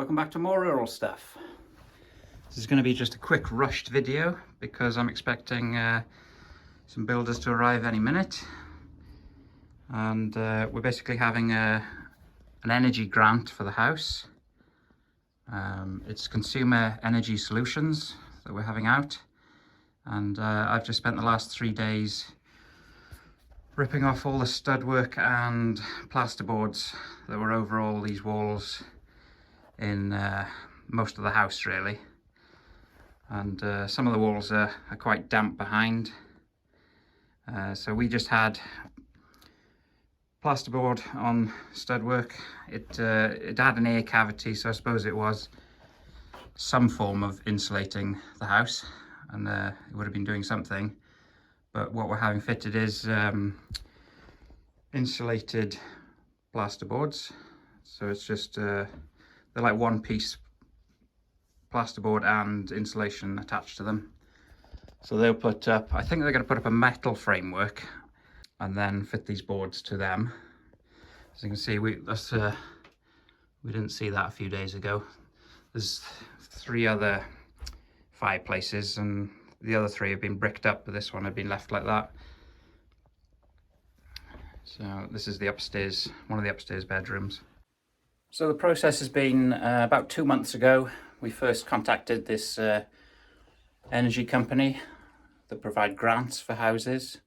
Welcome back to more rural stuff. This is going to be just a quick rushed video because I'm expecting some builders to arrive any minute, and we're basically having an energy grant for the house. It's Consumer Energy Solutions that we're having out, and I've just spent the last 3 days ripping off all the stud work and plasterboards that were over all these walls in most of the house really, and some of the walls are quite damp behind, so we just had plasterboard on stud work. It had an air cavity, so I suppose it was some form of insulating the house, and it would have been doing something. But what we're having fitted is insulated plasterboards, so it's just they're like one piece plasterboard and insulation attached to them. So they'll put up, I think they're going to put up a metal framework and then fit these boards to them. As you can see, we didn't see that a few days ago. There's 3 other fireplaces and the other 3 have been bricked up, but this one had been left like that. So this is the upstairs, one of the upstairs bedrooms. So the process has been about 2 months ago. We first contacted this energy company that provide grants for houses.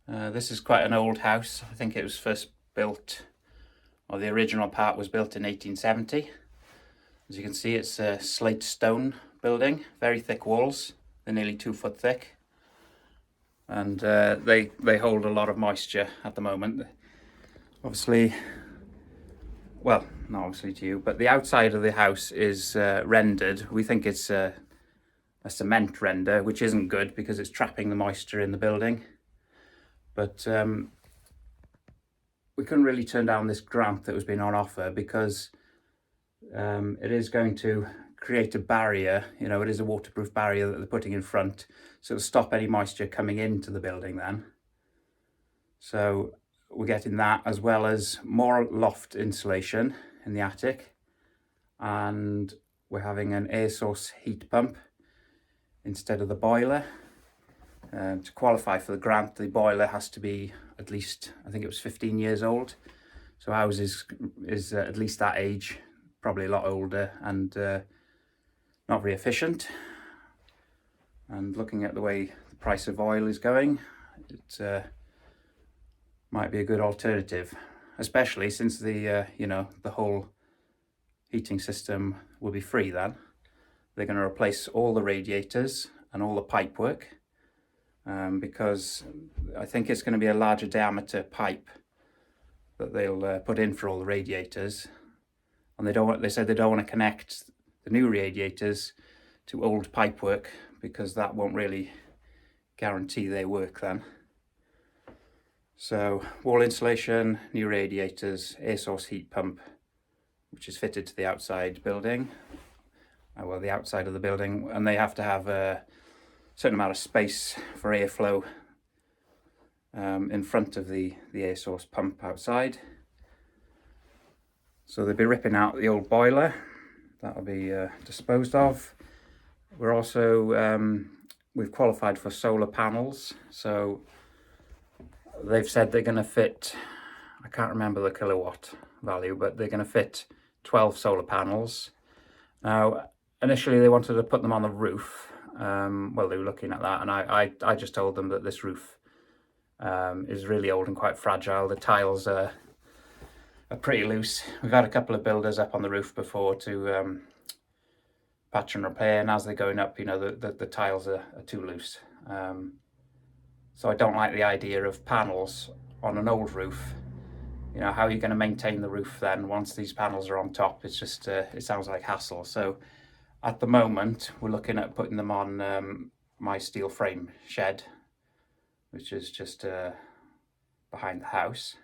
This is quite an old house. I think it was first built, or the original part was built in 1870. As you can see, it's a slate stone building, very thick walls. They're nearly 2 foot thick, and they hold a lot of moisture at the moment. Obviously, well, not obviously to you, but the outside of the house is rendered. We think it's a cement render, which isn't good because it's trapping the moisture in the building. But we couldn't really turn down this grant that was being on offer because it is going to create a barrier. You know, it is a waterproof barrier that they're putting in front, so it'll stop any moisture coming into the building then. So we're getting that, as well as more loft insulation in the attic, and we're having an air source heat pump instead of the boiler. To qualify for the grant, the boiler has to be at least, I think it was 15 years old. So ours is at least that age, probably a lot older, and not very efficient. And looking at the way the price of oil is going, it might be a good alternative, especially since the you know, the whole heating system will be free then. They're going to replace all the radiators and all the pipe work, because I think it's going to be a larger diameter pipe that they'll put in for all the radiators, and they said they don't want to connect the new radiators to old pipe work because that won't really guarantee they work then. So wall insulation, new radiators, air source heat pump, which is fitted to the outside building, well, the outside of the building, and they have to have a certain amount of space for airflow in front of the air source pump outside. So they'll be ripping out the old boiler. That'll be disposed of. We're also, we've qualified for solar panels. So they've said they're going to fit, I can't remember the kilowatt value, but they're going to fit 12 solar panels. Now, initially they wanted to put them on the roof. Well, they were looking at that, and I just told them that this roof is really old and quite fragile. The tiles are pretty loose. We've had a couple of builders up on the roof before to patch and repair, and as they're going up, you know, the tiles are too loose. So I don't like the idea of panels on an old roof. You know, how are you going to maintain the roof then once these panels are on top? It's just, it sounds like hassle. So at the moment, we're looking at putting them on my steel frame shed, which is just behind the house.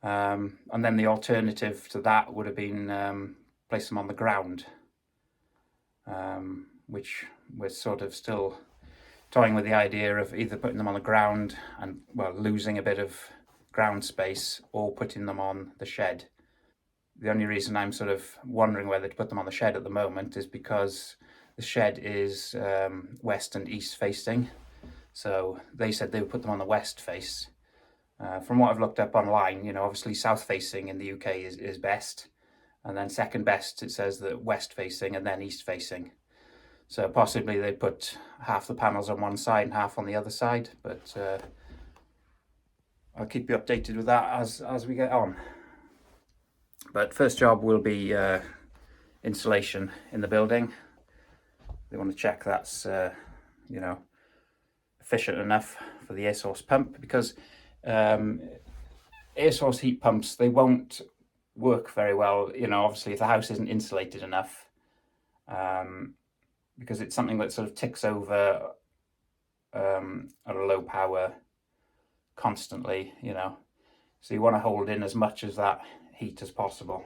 And then the alternative to that would have been place them on the ground, which we're sort of still toying with the idea of either putting them on the ground and, well, losing a bit of ground space, or putting them on the shed. The only reason I'm sort of wondering whether to put them on the shed at the moment is because the shed is west and east facing. So they said they would put them on the west face. From what I've looked up online, you know, obviously south facing in the UK is best. And then second best, it says that west facing and then east facing. So possibly they put half the panels on one side and half on the other side, but I'll keep you updated with that as we get on. But first job will be insulation in the building. They want to check that's you know, efficient enough for the air source pump, because air source heat pumps, they won't work very well, you know, obviously if the house isn't insulated enough, because it's something that sort of ticks over at a low power constantly, you know, so you want to hold in as much as that heat as possible.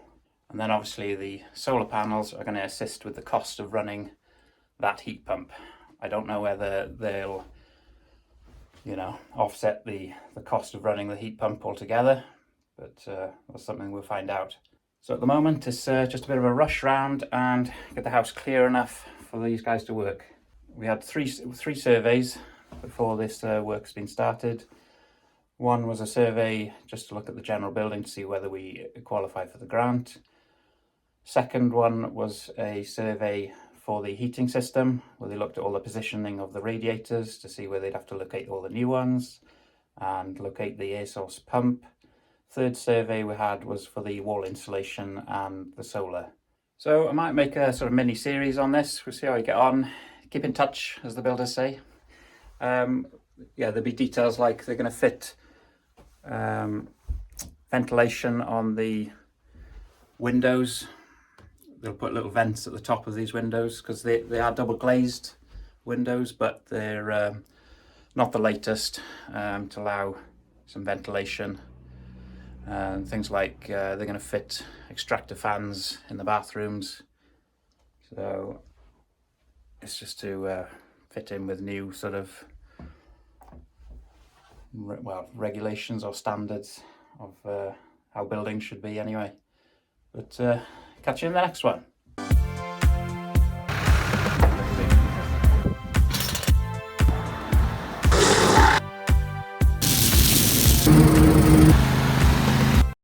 And then obviously the solar panels are going to assist with the cost of running that heat pump. I don't know whether they'll, you know, offset the cost of running the heat pump altogether, but that's something we'll find out. So at the moment it's just a bit of a rush round and get the house clear enough for these guys to work. We had three surveys before this work's been started. One was a survey just to look at the general building to see whether we qualify for the grant. Second one was a survey for the heating system, where they looked at all the positioning of the radiators to see where they'd have to locate all the new ones and locate the air source pump. Third survey we had was for the wall insulation and the solar. So I might make a sort of mini series on this. We'll see how we get on. Keep in touch, as the builders say. Yeah, there'll be details like they're going to fit ventilation on the windows. They'll put little vents at the top of these windows because they are double glazed windows, but they're not the latest, to allow some ventilation. And things like they're going to fit extractor fans in the bathrooms. So it's just to fit in with new sort of regulations or standards of how buildings should be anyway. But catch you in the next one.